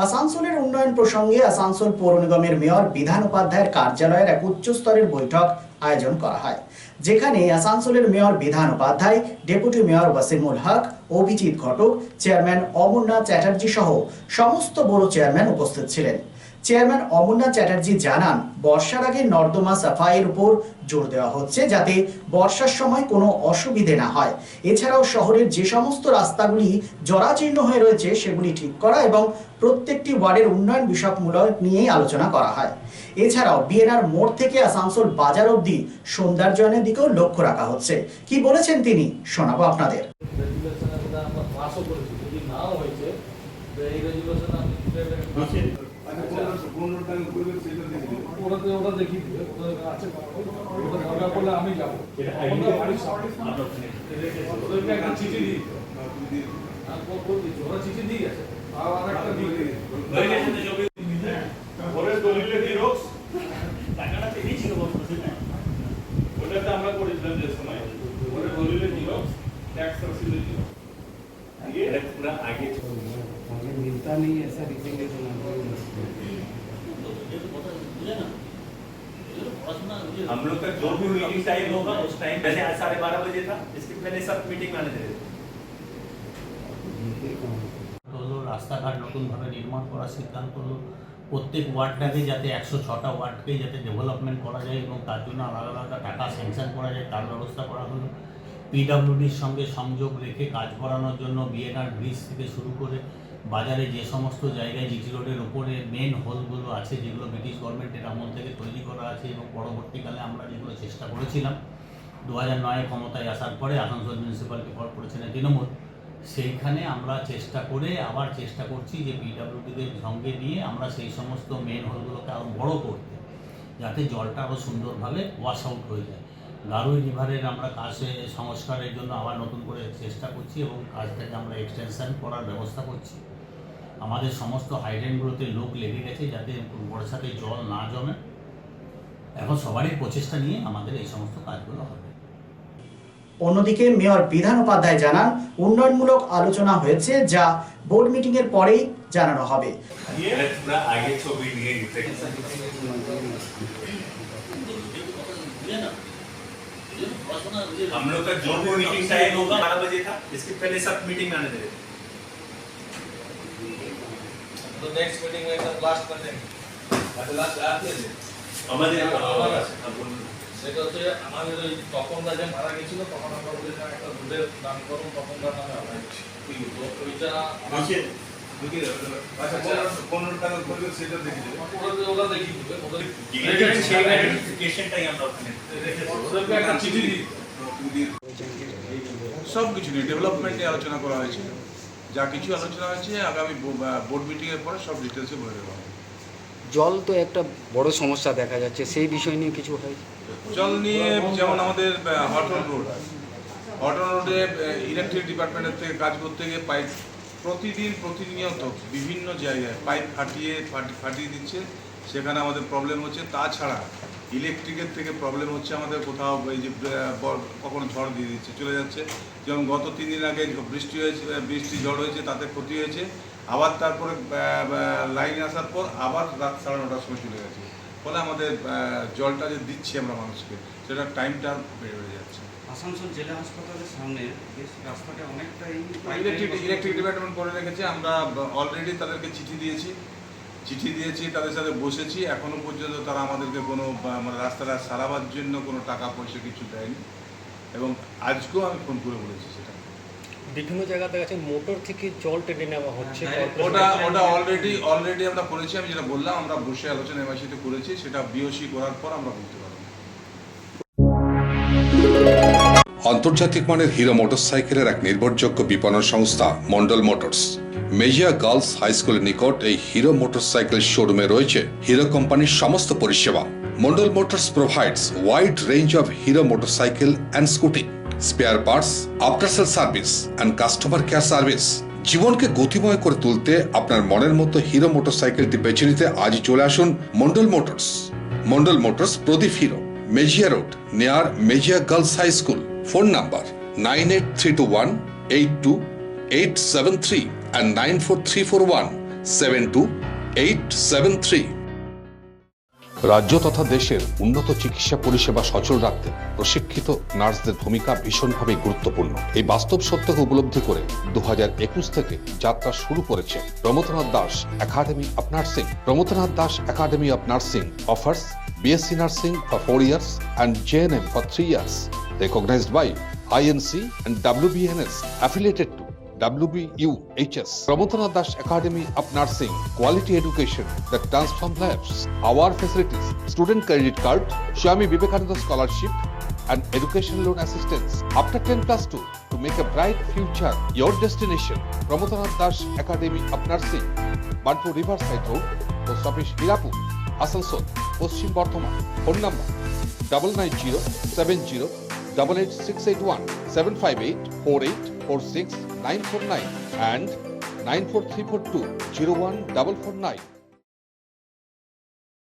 আসানসোলের উন্নয়ন প্রসঙ্গে আসানসোল পৌর নিগমের মেয়র বিধান উপাধ্যায়ের কার্যালয়ের এক উচ্চস্তরের বৈঠক আয়োজন করা হয়, যেখানে আসানসোলের mayor Bidhan Upadhyay, deputy mayor Wasimul হক, অভিজিৎ ঘটক, চেয়ারম্যান অমরনাথ চ্যাটার্জি সহ সমস্ত বড় চেয়ারম্যান উপস্থিত ছিলেন। চেয়ারম্যান অমরনাথ চ্যাটার্জি জানান, বর্ষার আগে নর্দমা সাফাইয়ের উপর জোর দেওয়া হচ্ছে যাতে বর্ষার সময় কোনো অসুবিধে না হয়। এছাড়াও শহরের যে সমস্ত রাস্তাগুলি জরাজীর্ণ হয়ে রয়েছে সেগুলি ঠিক করা এবং প্রত্যেকটি ওয়ার্ডের উন্নয়ন বিষয়মূলক নিয়েই আলোচনা করা হয়। এছাড়াও বিএনআর মোড় থেকে আসানসোল বাজার অবধি সৌন্দর্যায়নের দিকেও লক্ষ্য রাখা হচ্ছে। কি বলেছেন তিনি, শোনাবো আপনাদের। আমি যাবো চিঠি দিয়ে গেছে আর একটা টাকাটা তো এই ছিল ওটাতে আমরা করেছিলাম যে সময় ওরে দলিলে জিরক্স टैक्स रसीद जिरक्स ये पूरा आगे मिलता नहीं ऐसा लिखेंगे तो हम लोग का जो भी मीटिंग टाइम होगा उस टाइम जैसे आज 12:30 बजे था, इसके पहले सब मीटिंग में आने थे। রাস্তাঘাট নতুনভাবে নির্মাণ করার সিদ্ধান্ত হলো। প্রত্যেক ওয়ার্ডটাকে যাতে 106টা ওয়ার্ডকে যাতে ডেভেলপমেন্ট করা যায় এবং তার জন্য আলাদা আলাদা টাকা স্যাংশন করা যায় তার ব্যবস্থা করা হলো। পিডব্লিউডির সঙ্গে সংযোগ রেখে কাজ করানোর জন্য বিএনআর ব্রিজ থেকে শুরু করে বাজারে যে সমস্ত জায়গায় জিটি রোডের ওপরে মেন হোলগুলো আছে, যেগুলো ব্রিটিশ গভর্নমেন্টের আমল থেকে তৈরি করা আছে এবং পরবর্তীকালে আমরা যেগুলো চেষ্টা করেছিলাম 2009-এ ক্ষমতায় আসার পরে আসানসোল মিউনিসিপ্যালিটি কর্পোরেশনের তৃণমূল, সেইখানে আমরা চেষ্টা করে আবার চেষ্টা করছি যে পিডব্লিউডিদের সঙ্গে নিয়ে আমরা সেই সমস্ত মেন হোলগুলোকে আরও বড় করতে, যাতে জলটা আরও সুন্দরভাবে ওয়াশ আউট হয়ে যায়। গারুই রিভারের আমরা কাজে সংস্কারের জন্য আবার নতুন করে চেষ্টা করছি এবং কাজটাকে আমরা এক্সটেনশন করার ব্যবস্থা করছি। আমাদের সমস্ত হাইড্রেনগুলোতে লোক লেগে গেছে যাতে বর্ষাতে জল না জমে। এখন সবারই প্রচেষ্টা নিয়ে আমাদের এই সমস্ত কাজগুলো হবে। অন্যদিকে মেয়র বিধান উপাধ্যায় জানান, উন্নয়নমূলক আলোচনা হয়েছে যা বোর্ড মিটিং এর পরেই জানানো হবে। हम लोग का जो भी मीटिंग टाइम होगा 12 बजे था, इसके पहले सब मीटिंग में आने थे। तो नेक्स्ट मीटिंग में सब लास्ट कर देंगे। लास्ट आते हैं আমাদের সেটা হচ্ছে আমাদের ওই তপন রাজা মারা গেছিল, তখন আমরা বলেছিলাম একটা দুধের দান করুন তপন রাজা নামে আমরা ওইটা আচ্ছা 15 টাকা করে সেটা দেখে দেবে, ওরা দেখি দেবে ওদের সেই আইডেন্টিফিকেশনটাই আমরা ওখানে ওদেরকে একটা চিঠি দিই। সব কিছু নিয়ে ডেভেলপমেন্ট নিয়ে আলোচনা করা হয়েছে, যা কিছু আলোচনা হয়েছে আগামী বোর্ড মিটিংয়ের পরে সব ডিটেলসে বলে দেওয়া হবে। জল তো একটা বড় সমস্যা দেখা যাচ্ছে, সেই বিষয় নিয়ে কিছু হয়? জল নিয়ে যেমন আমাদের হটন রোডে ইলেকট্রিক ডিপার্টমেন্টের থেকে কাজ করতে গিয়ে পাইপ প্রতিনিয়ত বিভিন্ন জায়গায় পাইপ ফাটিয়ে দিচ্ছে, সেখানে আমাদের প্রবলেম হচ্ছে। তাছাড়া ইলেকট্রিকের থেকে প্রবলেম হচ্ছে আমাদের কোথাও এই যে কখনো ঝড় দিয়ে দিচ্ছে চলে যাচ্ছে, যেমন গত 3 দিন আগে বৃষ্টি ঝড় হয়েছে, তাতে ক্ষতি হয়েছে। আবার তারপরে লাইন আসার পর আবার রাত 9:30টার সময় চলে গেছে, ফলে আমাদের জলটা যে দিচ্ছি আমরা মানুষকে সেটা টাইমটা বেড়ে যাচ্ছে। আসানসোল জেলা হাসপাতালের সামনে বেশ রাস্তাটা অনেকটাই ইলেকট্রিক ডিপার্টমেন্ট করে রেখেছে। আমরা অলরেডি তাদেরকে চিঠি দিয়েছি, তাদের সাথে বসেছি। এখনও পর্যন্ত তারা আমাদেরকে কোনো মানে রাস্তাটা সারাবার জন্য কোনো টাকা পয়সা কিছু দেয়নি এবং আজকেও আমি ফোন করে বলেছি সেটা। বিভিন্ন জায়গাতে আছে মোটর থেকে জল টেনে নেওয়া হচ্ছে, ওটা অলরেডি আমরা করেছি। আমি যেটা বললাম আমরা বসে আলোচনা এমআইসিতে করেছি, সেটা বিওসি করার পর আমরা বলতে পারবো। আন্তর্জাতিক মানের হিরো মোটরসাইকেলের এক নির্ভরযোগ্য বিপণন সংস্থা Mondal motors Mejia girls high স্কুলের নিকট এই হিরো মোটরসাইকেল শোরুমে রয়েছে হিরো কোম্পানির সমস্ত পরিষেবা। Mondal motors provides wide range of Hero motorcycle and scooty, spare parts, after sale service and customer care service। জীবনকে গতিময় করে তুলতে আপনার মনের মতো হিরো মোটরসাইকেলটি বেছে নিতে আজই চলে আসুন Mondal motors Pradip Hero, Mejia road, near Mejia girls high school. Phone number 9832182873 and 94341 727873। রাজ্য তথা দেশের উন্নত চিকিৎসা পরিষেবা সচল রাখতে প্রশিক্ষিত নার্সদের ভূমিকা ভীষণভাবে গুরুত্বপূর্ণ। এই বাস্তব সত্যকে উপলব্ধি করে 2021 থেকে যাত্রা শুরু করেছে Pramathanath Das academy of nursing. Pramathanath Das academy of nursing offers BSc Nursing for 4 years and JNM for 3 years, recognized by INC and WBNS, affiliated to WBUHS. Pramodanath Das Academy of Nursing, quality education that transforms lives. Our facilities: student credit card, Swami Vivekananda scholarship, and education loan assistance. After 10+2, to make a bright future your destination. Pramodanath Das Academy of Nursing, Banpur Riverside Road, Post Office Hirapur, Asansol, Paschim Bardhaman. Phone number 9907088681, 7584846 949 and 94342 01449.